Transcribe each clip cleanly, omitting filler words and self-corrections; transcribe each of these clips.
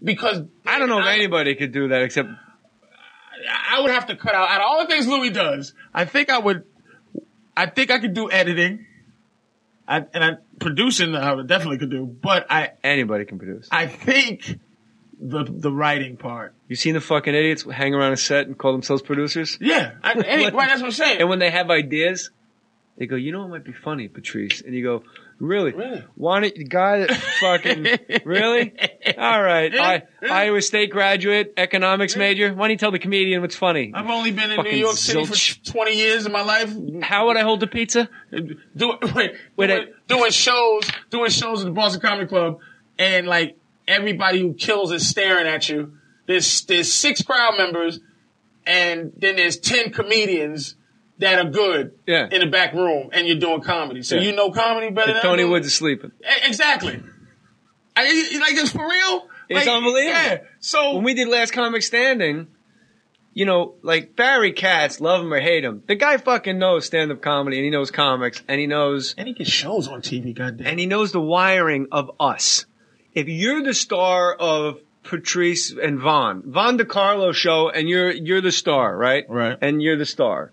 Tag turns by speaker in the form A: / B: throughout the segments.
A: because
B: I don't know if anybody could do that except
A: I would have to cut out all the things Louis does. I think I could do editing. Producing I would definitely could do, but
B: anybody can produce.
A: I think the writing part.
B: You seen the fucking idiots hang around a set and call themselves producers?
A: Yeah, right, that's what I'm saying.
B: And when they have ideas, they go, "You know what might be funny, Patrice?" And you go, "Really? Why don't the guy that fucking really? All right, Iowa State graduate, economics major. Why don't you tell the comedian what's funny?
A: I've only been in New York City for 20 years of my life.
B: How would I hold the pizza?
A: Doing shows at the Boston Comedy Club, and like everybody who kills is staring at you. There's 6 crowd members, and then there's 10 comedians that are good in the back room, and you're doing comedy. So you know comedy better than
B: Tony Woods is sleeping.
A: Exactly. Like, it's for real?
B: It's unbelievable.
A: Yeah. So
B: when we did Last Comic Standing, you know, like Barry Katz, love him or hate him, the guy fucking knows stand-up comedy, and he knows comics, and he knows...
A: And he gets shows on TV, goddamn.
B: And he knows the wiring of us. If you're the star of Patrice and Von DiCarlo show, and you're the star, right?
A: Right.
B: And you're the star.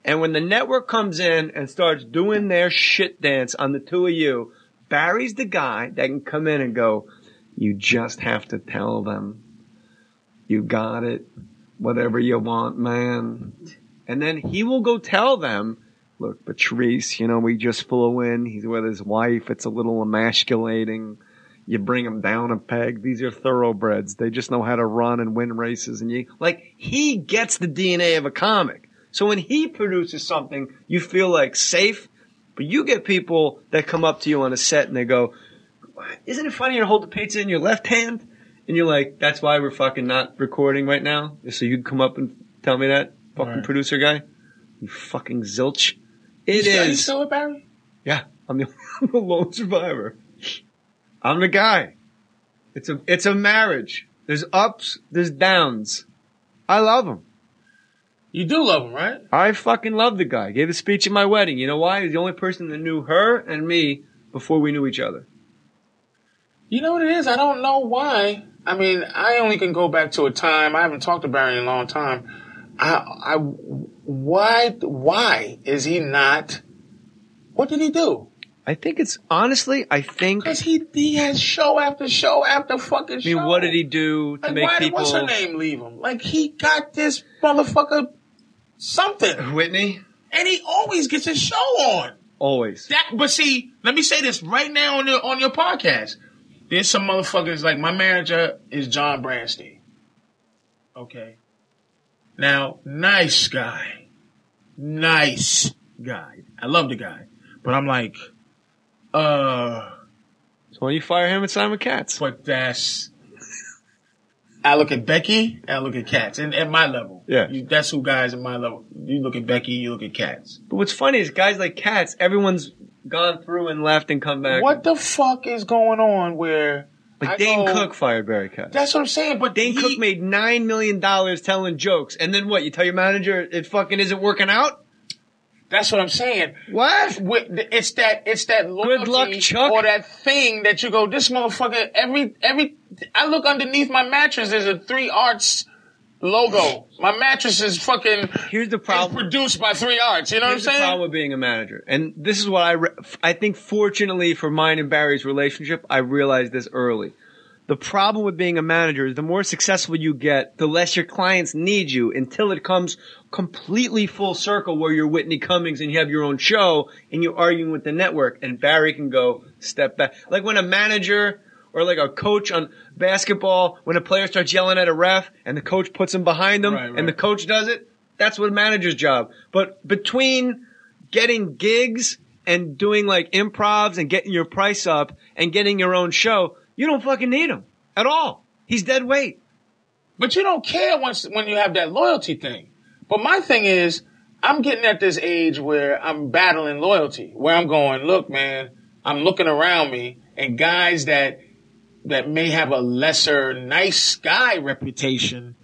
B: And when the network comes in and starts doing their shit dance on the two of you, Barry's the guy that can come in and go, "You just have to tell them. You got it. Whatever you want, man." And then he will go tell them, "Look, Patrice, you know, we just flew in. He's with his wife. It's a little emasculating. You bring him down a peg. These are thoroughbreds. They just know how to run and win races." And he gets the DNA of a comic. So when he produces something, you feel like safe, but you get people that come up to you on a set and they go, "Isn't it funny to hold the pizza in your left hand?" And you're like, "That's why we're fucking not recording right now? So you can come up and tell me that, fucking producer guy? You fucking zilch." Are you
A: still with Barry?
B: Yeah, I'm the lone survivor. I'm the guy. It's a marriage. There's ups, there's downs. I love him.
A: You do love him, right?
B: I fucking love the guy. Gave a speech at my wedding. You know why? He's the only person that knew her and me before we knew each other.
A: You know what it is? I don't know why. I mean, I only can go back to a time. I haven't talked to Barry in a long time. Why is he not? What did he do?
B: I think it's honestly.
A: Because he has show after show after fucking show.
B: I mean, what did he do to make people?
A: What's her name leave him? Like, he got this motherfucker something.
B: Whitney.
A: And he always gets his show on.
B: Always.
A: But see, let me say this right now on your podcast. There's some motherfuckers, like my manager is John Branstein. Okay. Now, nice guy. Nice guy. I love the guy. But I'm like,
B: so when you fire him and Simon Katz.
A: But I look at Becky and I look at Katz. And at my level.
B: Yeah.
A: That's who guys at my level. You look at Becky, you look at Katz.
B: But what's funny is guys like Katz, everyone's gone through and left and come back.
A: What the fuck is going on where...
B: Like Dane Cook fired Barry Katz.
A: That's what I'm saying, but
B: Dane Cook made $9 million telling jokes. And then what? You tell your manager it fucking isn't working out?
A: That's what I'm saying.
B: What?
A: It's that loyalty
B: Good luck, Chuck.
A: Or that thing that you go, this motherfucker, I look underneath my mattress, there's a 3 Arts logo. My mattress is fucking...
B: Here's the problem.
A: Produced by 3 Arts, you know what I'm saying?
B: Here's the problem with being a manager. And this is what I think fortunately for mine and Barry's relationship, I realized this early. The problem with being a manager is the more successful you get, the less your clients need you until it comes completely full circle where you're Whitney Cummings and you have your own show and you're arguing with the network and Barry can go step back. Like when a manager or like a coach on basketball, when a player starts yelling at a ref and the coach puts him behind him and the coach does it, that's what a manager's job. But between getting gigs and doing like improvs and getting your price up and getting your own show, you don't fucking need him at all. He's dead weight.
A: But you don't care when you have that loyalty thing. But my thing is, I'm getting at this age where I'm battling loyalty, where I'm going, look, man, I'm looking around me and guys that may have a lesser nice guy reputation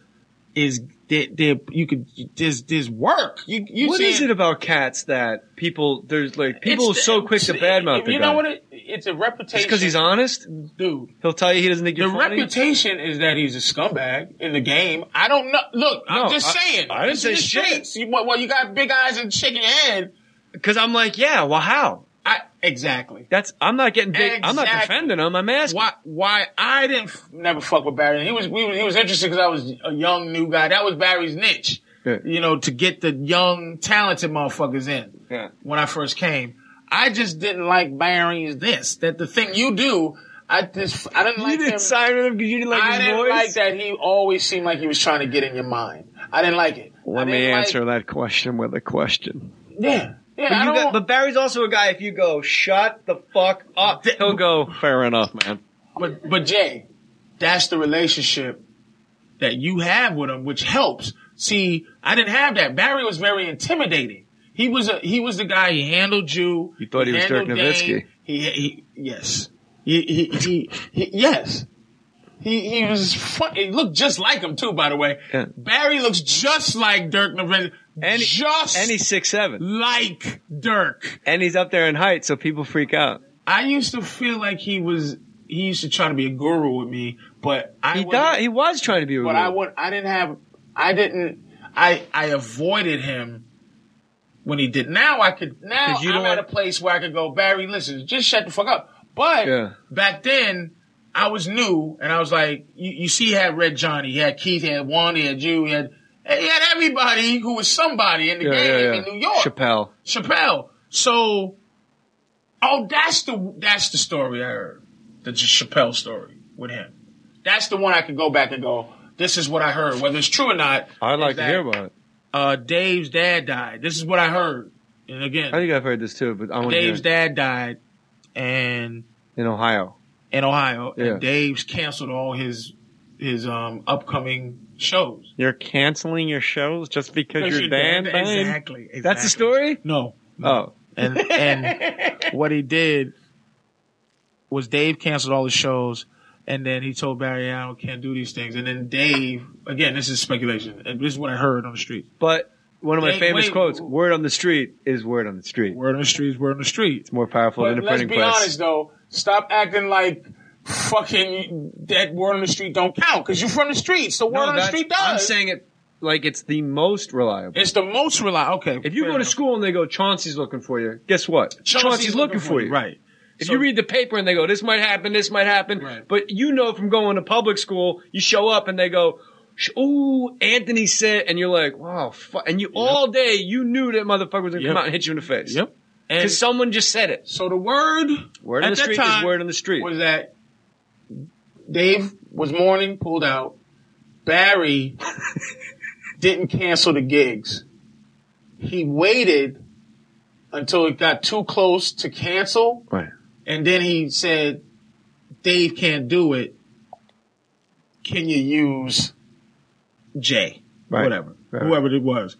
A: there's work.
B: What is it about cats that people are so quick to badmouth the guy?
A: You know what? It's a reputation.
B: It's because he's honest,
A: dude.
B: He'll tell you he doesn't think you're funny.
A: The reputation is that he's a scumbag in the game. I don't know. Look, I'm just saying.
B: I didn't say shit.
A: You got big eyes and shaking your head.
B: Because I'm like, yeah. Well, how?
A: Exactly.
B: I'm not getting big. Exactly. I'm not defending him. I'm asking.
A: Why I didn't never fuck with Barry. He was interesting because I was a young new guy. That was Barry's niche. Yeah. You know, to get the young talented motherfuckers in. Yeah. When I first came, I just didn't like Barry's that the thing you do. I didn't like him. You didn't
B: sign with him because you didn't like his voice?
A: I didn't like that he always seemed like he was trying to get in your mind. I didn't like it.
B: Let me answer that question with a question.
A: Yeah. Yeah,
B: but Barry's also a guy, if you go, shut the fuck up, he'll go, fair enough, man.
A: But Jay, that's the relationship that you have with him, which helps. See, I didn't have that. Barry was very intimidating. He was the guy, he handled you.
B: You thought he was Dirk Nowitzki.
A: Yes. Yes. He was fun. He looked just like him too, by the way. Yeah. Barry looks just like Dirk Nowitzki.
B: And he's 6'7",
A: like Dirk.
B: And he's up there in height, so people freak out.
A: I used to feel like he used to try to be a guru with me, but
B: he was trying to be a guru.
A: But I avoided him when he did. Now I'm at a place where I could go, Barry, listen, just shut the fuck up. But back then, I was new, and I was like, you see, he had Red Johnny, he had Keith, he had Juan, he had you, he had everybody who was somebody in the game in New York. Chappelle. So, that's the story I heard. The Chappelle story with him. That's the one I could go back and go, this is what I heard. Whether it's true or not.
B: I'd like to hear about
A: it. Dave's dad died. This is what I heard. And again.
B: I think I've heard this too, but I want to hear.
A: Dave's dad died in
B: Ohio.
A: Yeah. And Dave's canceled all his upcoming shows.
B: You're canceling your shows just because your dad died?
A: Exactly.
B: That's the story?
A: No.
B: Oh.
A: And what he did was Dave canceled all his shows, and then he told Barry, I can't do these things. And then Dave, again, this is speculation, and this is what I heard on the street.
B: But one of my famous quotes, word on the street is word on the street.
A: Word on the street is word on the street.
B: It's more powerful than a printing press.
A: Let's be honest, though. Stop acting like fucking that word on the street don't count, because you're from the streets. So word on the street does.
B: I'm saying it like it's the most reliable.
A: It's the most reliable. Okay.
B: If you go to school and they go, Chauncey's looking for you, guess what? Chauncey's looking for you.
A: Right.
B: If you read the paper and they go, this might happen,
A: right.
B: But you know from going to public school, you show up and they go, ooh, Anthony said, and you're like, wow, and you all day, you knew that motherfucker was going to come out and hit you in the face.
A: Yep.
B: Because someone just said it.
A: So the word
B: on the street is word on the street.
A: Was that Dave was mourning, pulled out. Barry didn't cancel the gigs. He waited until it got too close to cancel.
B: Right.
A: And then he said, Dave can't do it. Can you use Jay?
B: Right.
A: Whatever. Right. Whoever it was.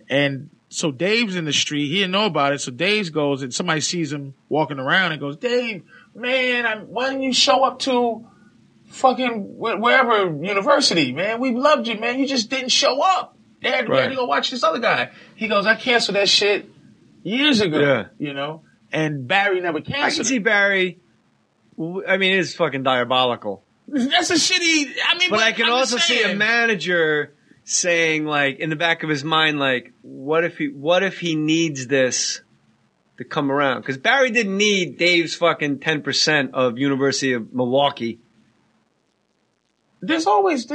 A: And so Dave's in the street. He didn't know about it. So Dave goes and somebody sees him walking around and goes, Dave, man, why didn't you show up to fucking wherever university, man? We loved you, man. You just didn't show up. They had to go watch this other guy. He goes, I canceled that shit years ago, you know? And Barry never canceled
B: I can see Barry. I mean, it is fucking diabolical.
A: That's a shitty.
B: But I can also see a manager saying, like, in the back of his mind, like, what if he needs this to come around? Because Barry didn't need Dave's fucking 10% of University of Milwaukee.
A: There's always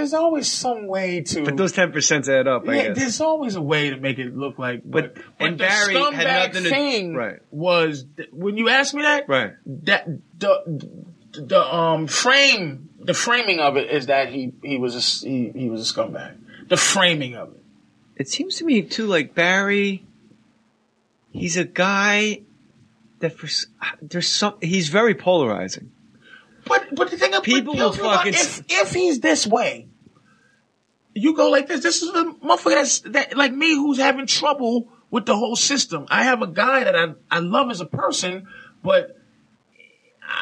A: some way to.
B: But those 10% add up. I guess
A: there's always a way to make it look like. But
B: and
A: the
B: Barry had nothing
A: thing was when you asked me that.
B: Right.
A: That the framing of it is that he was a scumbag. The framing of it.
B: It seems to me too like Barry. He's a guy that he's very polarizing.
A: But the thing about
B: people will fucking
A: if he's this way, you go like this. This is the motherfucker that like me who's having trouble with the whole system. I have a guy that I love as a person, but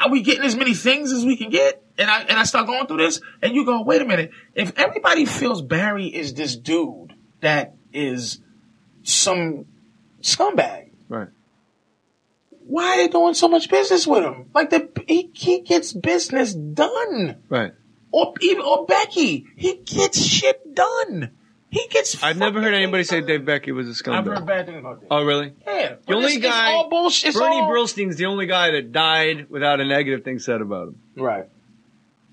A: are we getting as many things as we can get? And I start going through this, and you go, wait a minute. If everybody feels Barry is this dude that is some scumbag,
B: right?
A: Why are they doing so much business with him? Like he gets business done,
B: right?
A: Or Becky, he gets shit done. He gets.
B: I've never heard anybody say Dave Becky was a scumbag.
A: I've heard bad things about Dave.
B: Oh, really?
A: Yeah.
B: The only guy,
A: it's all bullshit.
B: Bernie Brillstein's the only guy that died without a negative thing said about him.
A: Right.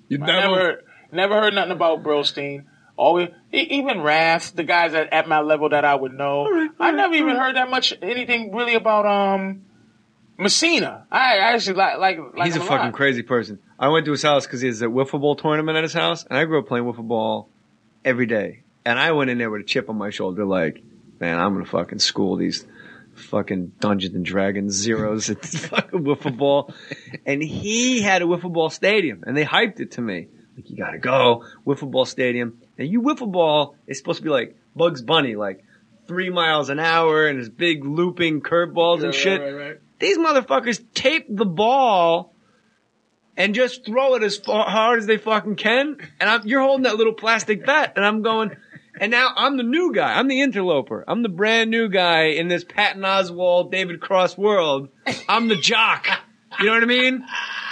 B: You
A: never heard nothing about Brillstein. Always, even Raph, the guys at my level that I would know. I never even heard that much anything really about Messina. I actually like
B: he's a fucking crazy person. I went to his house because he has a wiffle ball tournament at his house, and I grew up playing wiffle ball every day. And I went in there with a chip on my shoulder, like, man, I'm gonna fucking school these fucking Dungeons and Dragons zeros at this fucking wiffle ball. And he had a wiffle ball stadium, and they hyped it to me. Like, you gotta go, wiffle ball stadium. And you wiffle ball is supposed to be like Bugs Bunny, like 3 miles an hour and his big looping curveballs and shit.
A: Right.
B: These motherfuckers tape the ball and just throw it as hard as they fucking can. And you're holding that little plastic bat, and I'm going, and now I'm the new guy. I'm the interloper. I'm the brand new guy in this Patton Oswalt, David Cross world. I'm the jock. You know what I mean?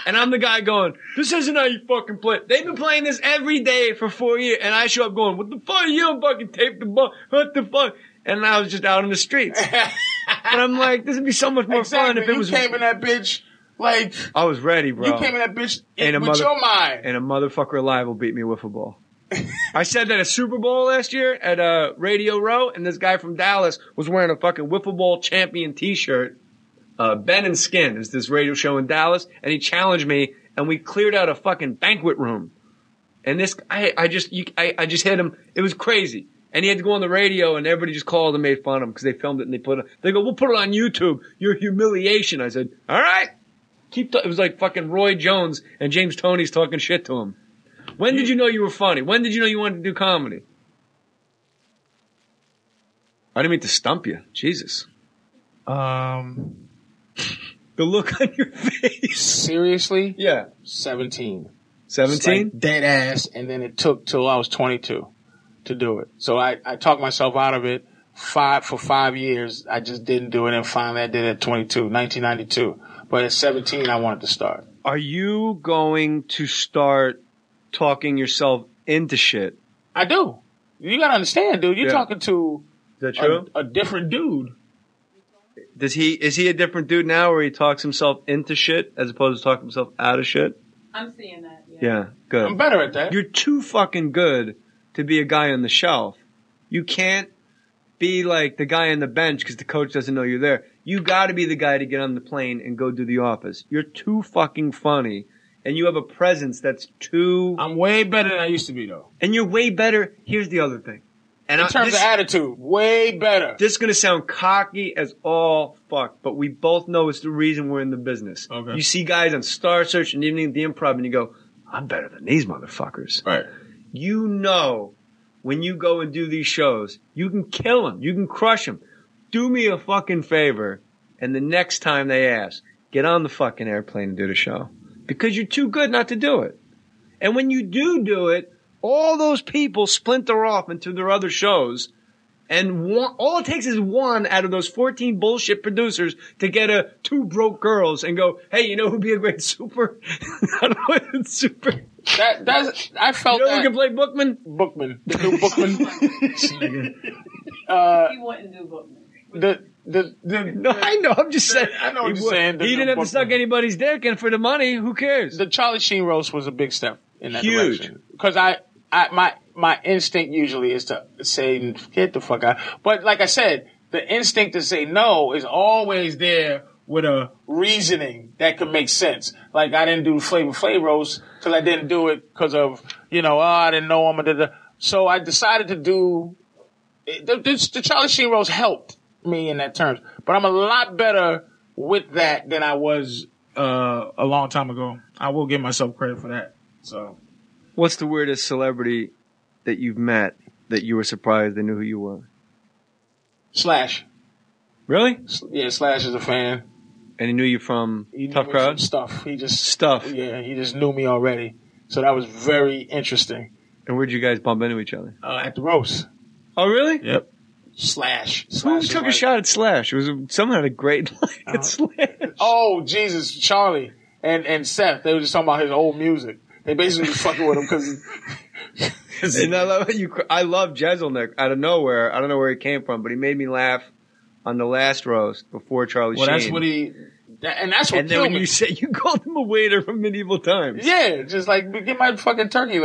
B: And I'm the guy going, this isn't how you fucking play. They've been playing this every day for 4 years, and I show up going, what the fuck? You don't fucking tape the ball. What the fuck? And I was just out in the streets. And I'm like, this would be so much more fun if it was.
A: You came in that bitch like.
B: I was ready, bro.
A: You came in that bitch with your mind.
B: And a motherfucker alive will beat me wiffle ball. I said that at Super Bowl last year at Radio Row, and this guy from Dallas was wearing a fucking wiffle ball champion T-shirt. Ben and Skin is this radio show in Dallas, and he challenged me, and we cleared out a fucking banquet room. And this, I just hit him. It was crazy. And he had to go on the radio, and everybody just called and made fun of him because they filmed it and they go, we'll put it on YouTube. Your humiliation. I said, all right. It was like fucking Roy Jones and James Toney's talking shit to him. When did you know you were funny? When did you know you wanted to do comedy? I didn't mean to stump you. Jesus.
A: The
B: look on your face.
A: Seriously?
B: Yeah.
A: 17.
B: 17?
A: Like dead ass, and then it took till I was 22 to do it. So I talked myself out of it for 5 years. I just didn't do it, and finally I did it at 22, 1992. But at 17, I wanted to start.
B: Are you going to start talking yourself into shit?
A: I do. You gotta understand, dude. You're talking to
B: Is that true?
A: A different dude.
B: Is he a different dude now where he talks himself into shit as opposed to talking himself out of shit?
C: I'm seeing that, yeah.
B: Yeah, good.
A: I'm better at that.
B: You're too fucking good to be a guy on the shelf. You can't be like the guy on the bench because the coach doesn't know you're there. You gotta be the guy to get on the plane and go do the office. You're too fucking funny. And you have a presence that's too...
A: I'm way better than I used to be, though.
B: And you're way better. Here's the other thing. And
A: in terms of attitude, way better.
B: This is going to sound cocky as all fuck, but we both know it's the reason we're in the business.
A: Okay.
B: You see guys on Star Search and even the Improv, and you go, I'm better than these motherfuckers.
A: Right.
B: You know, when you go and do these shows, you can kill them. You can crush them. Do me a fucking favor, and the next time they ask, get on the fucking airplane and do the show. Because you're too good not to do it. And when you do it, all those people splinter off into their other shows, and all it takes is one out of those 14 bullshit producers to get two broke girls and go, hey, you know who'd be a great super? I don't know it's super.
A: I felt
B: you know
A: that.
B: who can play Bookman?
A: Bookman. The new Bookman.
C: He wouldn't do Bookman.
B: No, I know. I'm just saying.
A: I know what you're saying.
B: He didn't have to suck anybody's dick, and for the money, who cares?
A: The Charlie Sheen roast was a big step in that
B: Huge.
A: direction. Because my instinct usually is to say, get the fuck out. But like I said, the instinct to say no is always there with a reasoning that could make sense. Like I didn't do Flavor Flav roast because I didn't do it because of, I didn't know him. So I decided to do the Charlie Sheen roast helped me in that terms. But I'm a lot better with that than I was a long time ago. I will give myself credit for that. So,
B: what's the weirdest celebrity that you've met that you were surprised they knew who you were?
A: Slash.
B: Really?
A: Yeah, Slash is a fan.
B: And he knew you from
A: He knew
B: Tough
A: me
B: Crowd?
A: from Stuff. He just
B: Stuff.
A: Yeah, he just knew me already. So that was very interesting.
B: And where'd you guys bump into each other?
A: At the roast.
B: Oh, really?
A: Yep. Slash.
B: Who took a shot at Slash? It was someone had a great night at Slash.
A: Oh, Jesus, Charlie and Seth. They were just talking about his old music. They basically was fucking with him because
B: And I love Jezelnik out of nowhere. I don't know where he came from, but he made me laugh on the last roast before Charlie Sheen.
A: That's what
B: And then when you say you called him a waiter from medieval times.
A: Yeah, just like, get my fucking turkey